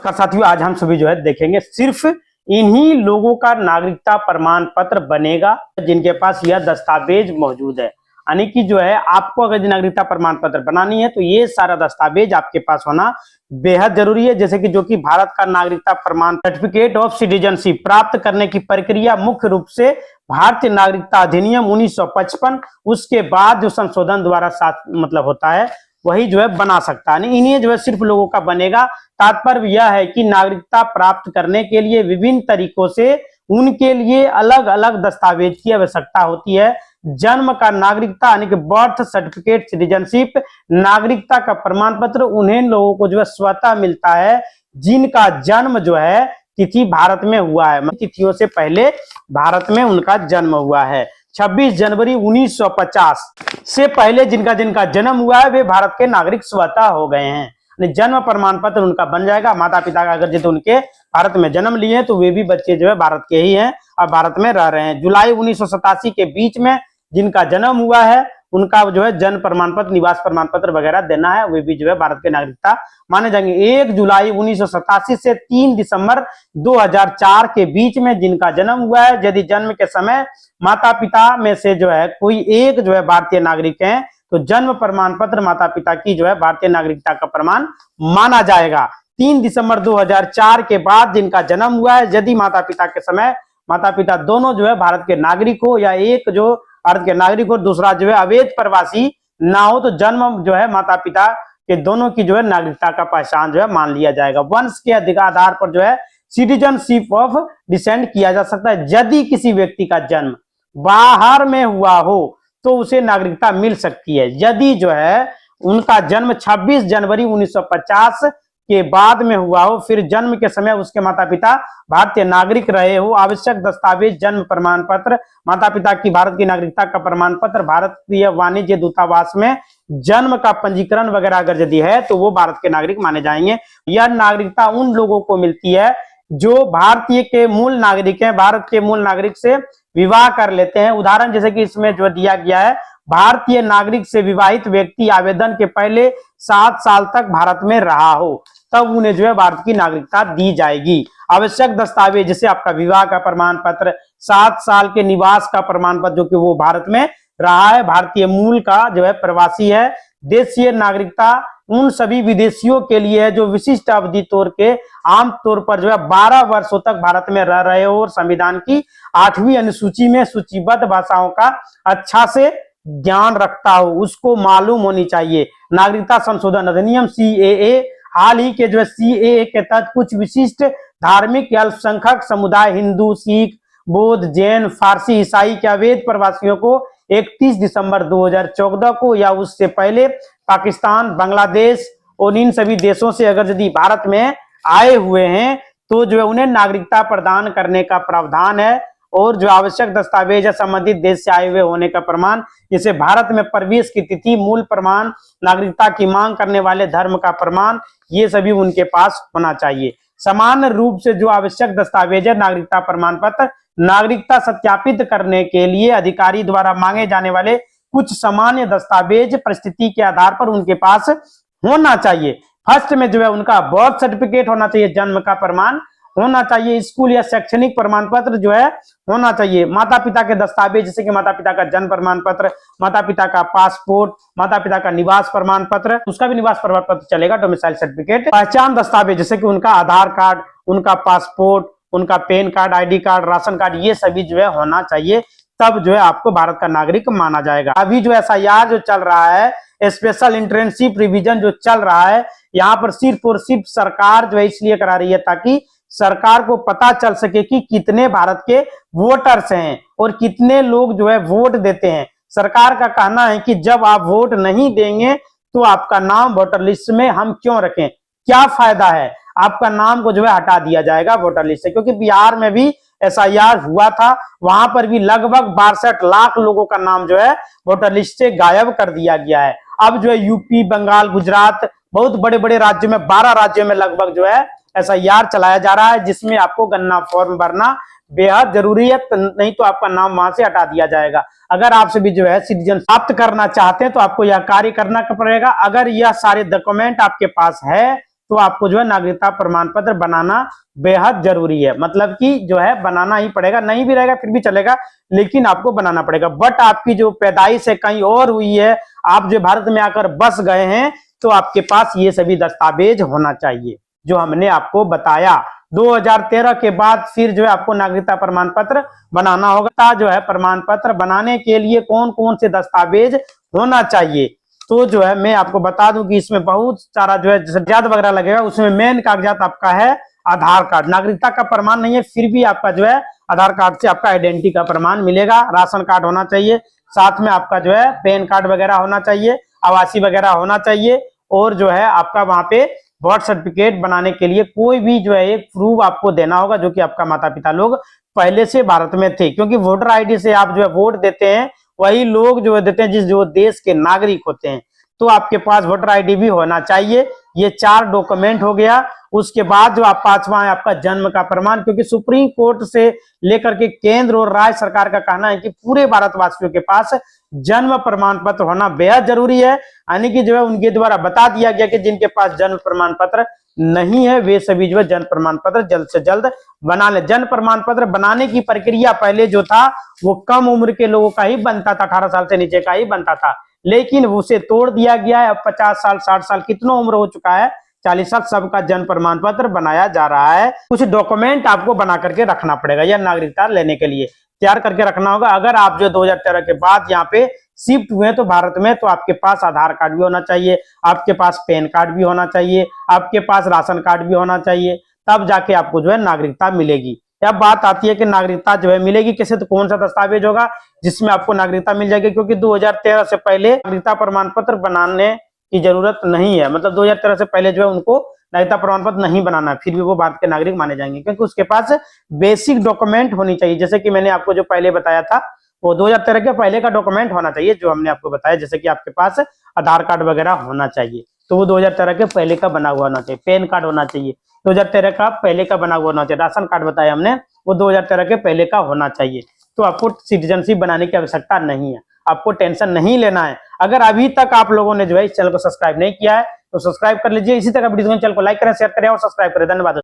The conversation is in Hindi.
नमस्कार साथियों, आज हम सभी देखेंगे सिर्फ इन्हीं लोगों का नागरिकता प्रमाण पत्र बनेगा जिनके पास यह दस्तावेज मौजूद है। यानी कि आपको अगर नागरिकता प्रमाण पत्र बनानी है तो ये सारा दस्तावेज आपके पास होना बेहद जरूरी है। जैसे कि भारत का नागरिकता प्रमाण सर्टिफिकेट ऑफ सिटीजनशिप प्राप्त करने की प्रक्रिया मुख्य रूप से भारतीय नागरिकता अधिनियम 1955 उसके बाद जो संशोधन द्वारा होता है वही बना सकता है। इन्हें सिर्फ लोगों का बनेगा। तात्पर्य यह है कि नागरिकता प्राप्त करने के लिए विभिन्न तरीकों से उनके लिए अलग अलग दस्तावेज की आवश्यकता होती है। जन्म का नागरिकता यानी कि बर्थ सर्टिफिकेट सिटीजनशिप, नागरिकता का प्रमाण पत्र उन्हें लोगों को स्वतः मिलता है जिनका जन्म तिथि भारत में हुआ है, तिथियों से पहले भारत में उनका जन्म हुआ है। 26 जनवरी 1950 से पहले जिनका जन्म हुआ है वे भारत के नागरिक स्वतः हो गए हैं। जन्म प्रमाण पत्र उनका बन जाएगा। माता पिता का अगर उनके भारत में जन्म लिए हैं तो वे भी बच्चे भारत के ही हैं और भारत में रह रहे हैं। जुलाई 1987 के बीच में जिनका जन्म हुआ है उनका जन्म प्रमाण पत्र, निवास प्रमाण पत्र वगैरह देना है, वे भी भारत के नागरिकता माने जाएंगे। 1 जुलाई 1987 से 3 दिसंबर 2004 के बीच में जिनका जन्म हुआ है, यदि जन्म के समय माता पिता में से कोई एक भारतीय नागरिक है तो जन्म प्रमाण पत्र माता पिता की भारतीय नागरिकता का प्रमाण माना जाएगा। 3 दिसंबर 2004 के बाद जिनका जन्म हुआ है, यदि माता पिता के समय माता पिता दोनों भारत के नागरिक हो या एक भारत के नागरिक हो, दूसरा अवैध प्रवासी ना हो, तो जन्म माता पिता के दोनों की नागरिकता का पहचान मान लिया जाएगा। वंश के आधार पर सिटीजनशिप ऑफ डिसेंट किया जा सकता है। यदि किसी व्यक्ति का जन्म बाहर में हुआ हो तो उसे नागरिकता मिल सकती है। यदि उनका जन्म 26 जनवरी 1950 के बाद में हुआ हो, फिर जन्म के समय उसके माता पिता भारतीय नागरिक रहे हो, आवश्यक दस्तावेज जन्म प्रमाण पत्र, माता पिता की भारत की नागरिकता का प्रमाण पत्र, भारतीय वाणिज्य दूतावास में जन्म का पंजीकरण वगैरह अगर यदि है तो वो भारत के नागरिक माने जाएंगे। यह नागरिकता उन लोगों को मिलती है जो भारतीय के मूल नागरिक हैं, भारत के मूल नागरिक से विवाह कर लेते हैं। उदाहरण जैसे कि इसमें दिया गया है, भारतीय नागरिक से विवाहित व्यक्ति आवेदन के पहले 7 साल तक भारत में रहा हो तब उन्हें भारत की नागरिकता दी जाएगी। आवश्यक दस्तावेज जैसे आपका विवाह का प्रमाण पत्र, 7 साल के निवास का प्रमाण पत्र जो कि वो भारत में रहा है, भारतीय मूल का प्रवासी है। देशीय नागरिकता उन सभी विदेशियों के लिए है जो विशिष्ट अवधि तौर के आमतौर पर 12 वर्षों तक भारत में रह रहे हो और संविधान की 8वीं अनुसूची में सूचीबद्ध भाषाओं का अच्छा से ज्ञान रखता हो, उसको मालूम होनी चाहिए। नागरिकता संशोधन अधिनियम CAA हाल ही के CAA के तहत कुछ विशिष्ट धार्मिक अल्पसंख्यक समुदाय हिंदू, सिख, बौद्ध, जैन, फारसी, ईसाई के अवैध प्रवासियों को 31 दिसंबर 2014 को या उससे पहले पाकिस्तान, बांग्लादेश और इन सभी देशों से अगर यदि भारत में आए हुए हैं तो उन्हें नागरिकता प्रदान करने का प्रावधान है। और आवश्यक दस्तावेज है संबंधित देश से आए हुए होने का प्रमाण, जैसे भारत में प्रवेश की तिथि, मूल प्रमाण, नागरिकता की मांग करने वाले धर्म का प्रमाण, ये सभी उनके पास होना चाहिए। सामान्य रूप से आवश्यक दस्तावेज है नागरिकता प्रमाण पत्र, नागरिकता सत्यापित करने के लिए अधिकारी द्वारा मांगे जाने वाले कुछ सामान्य दस्तावेज परिस्थिति के आधार पर उनके पास होना चाहिए। फर्स्ट में उनका बर्थ सर्टिफिकेट होना चाहिए, जन्म का प्रमाण होना चाहिए, स्कूल या शैक्षणिक प्रमाण पत्र होना चाहिए। माता पिता के दस्तावेज जैसे कि माता पिता का जन्म प्रमाण पत्र, माता पिता का पासपोर्ट, माता पिता का निवास प्रमाण पत्र, उसका भी निवास प्रमाण पत्र चलेगा, डोमिसाइल सर्टिफिकेट। पहचान दस्तावेज जैसे कि उनका आधार कार्ड, उनका पासपोर्ट, उनका pan card, ID card, ration card, ये सभी होना चाहिए, तब आपको भारत का नागरिक माना जाएगा। अभी SIR चल रहा है, स्पेशल इंटर्नशिप रिवीजन चल रहा है, यहाँ पर सिर्फ और सिर्फ सरकार इसलिए करा रही है ताकि सरकार को पता चल सके कि कितने भारत के वोटर्स हैं और कितने लोग वोट देते हैं। सरकार का कहना है कि जब आप वोट नहीं देंगे तो आपका नाम वोटर लिस्ट में हम क्यों रखें, क्या फायदा है, आपका नाम को हटा दिया जाएगा वोटर लिस्ट से। क्योंकि बिहार में भी SIR हुआ था, वहां पर भी लगभग 62 लाख लोगों का नाम वोटर लिस्ट से गायब कर दिया गया है। अब यूपी, बंगाल, गुजरात, बहुत बड़े बड़े राज्यों में 12 राज्यों में लगभग SIR चलाया जा रहा है, जिसमें आपको गन्ना फॉर्म भरना बेहद जरूरी है, नहीं तो आपका नाम वहां से हटा दिया जाएगा। अगर आपसे भी सिटीजन प्राप्त करना चाहते हैं तो आपको यह कार्य करना पड़ेगा। अगर यह सारे डॉक्यूमेंट आपके पास है तो आपको जो है नागरिकता प्रमाण पत्र बनाना बेहद जरूरी है। मतलब कि जो है बनाना ही पड़ेगा, नहीं भी रहेगा फिर भी चलेगा, लेकिन आपको बनाना पड़ेगा। बट आपकी जो पैदाइश है कहीं और हुई है, आप जो भारत में आकर बस गए हैं, तो आपके पास ये सभी दस्तावेज होना चाहिए जो हमने आपको बताया। 2013 के बाद फिर जो है आपको नागरिकता प्रमाण पत्र बनाना होगा। जो है प्रमाण पत्र बनाने के लिए कौन कौन से दस्तावेज होना चाहिए, तो जो है मैं आपको बता दूं कि इसमें बहुत सारा जो है कागजात वगैरह लगेगा। उसमें मेन कागजात आपका है आधार कार्ड। नागरिकता का प्रमाण नहीं है फिर भी आपका जो है आधार कार्ड से आपका आइडेंटिटी का प्रमाण मिलेगा। राशन कार्ड होना चाहिए, साथ में आपका जो है पैन कार्ड वगैरह होना चाहिए, आवासीय वगैरह होना चाहिए, और जो है आपका वहां पे बर्थ सर्टिफिकेट बनाने के लिए कोई भी जो है एक प्रूफ आपको देना होगा जो कि आपका माता पिता लोग पहले से भारत में थे। क्योंकि वोटर आईडी से आप जो है वोट देते हैं, वही लोग जो है देते हैं जो देश के नागरिक होते हैं। तो आपके पास वोटर आईडी भी होना चाहिए। ये 4 डॉक्यूमेंट हो गया। उसके बाद जो आप 5वां है आपका जन्म का प्रमाण, क्योंकि सुप्रीम कोर्ट से लेकर के केंद्र और राज्य सरकार का कहना है कि पूरे भारतवासियों के पास जन्म प्रमाण पत्र होना बेहद जरूरी है। यानी कि जो है उनके द्वारा बता दिया गया कि जिनके पास जन्म प्रमाण पत्र नहीं है वे सभी जो है जन्म प्रमाण पत्र जल्द से जल्द बना ले। जन्म प्रमाण पत्र बनाने की प्रक्रिया पहले जो था वो कम उम्र के लोगों का ही बनता था, 18 साल से नीचे का ही बनता था, लेकिन उसे तोड़ दिया गया है। अब 50 साल 60 साल कितना उम्र हो चुका है, 40 साल, सबका जन्म प्रमाण पत्र बनाया जा रहा है। कुछ डॉक्यूमेंट आपको बना करके रखना पड़ेगा यह नागरिकता लेने के लिए तैयार करके रखना होगा। अगर आप जो 2013 के बाद यहाँ पे शिफ्ट हुए तो भारत में, तो आपके पास आधार कार्ड भी होना चाहिए, आपके पास पैन कार्ड भी होना चाहिए, आपके पास राशन कार्ड भी होना चाहिए, तब जाके आपको जो है नागरिकता मिलेगी। अब बात आती है कि नागरिकता जो है मिलेगी कैसे, तो कौन सा दस्तावेज होगा जिसमें आपको नागरिकता मिल जाएगी। क्योंकि 2013 से पहले नागरिकता प्रमाण पत्र बनाने की जरूरत नहीं है। मतलब 2013 से पहले जो है उनको नागरिकता प्रमाण पत्र नहीं बनाना है, फिर भी वो भारत के नागरिक माने जाएंगे, क्योंकि उसके पास बेसिक डॉक्यूमेंट होनी चाहिए। जैसे कि मैंने आपको जो पहले बताया था वो 2013 के पहले का डॉक्यूमेंट होना चाहिए जो हमने आपको बताया। जैसे कि आपके पास आधार कार्ड वगैरह होना चाहिए, तो वो 2013 के पहले का बना हुआ होना चाहिए। पैन कार्ड होना चाहिए, 2013 का पहले का बना हुआ होना चाहिए। राशन कार्ड बताया हमने, वो 2013 के पहले का होना चाहिए। तो आपको सिटीजनशिप बनाने की आवश्यकता नहीं है, आपको टेंशन नहीं लेना है। अगर अभी तक आप लोगों ने जो है इस चैनल को सब्सक्राइब नहीं किया है तो सब्सक्राइब कर लीजिए। इसी तरह वीडियो चैनल को लाइक करें, शेयर करें और सब्सक्राइब करें। धन्यवाद।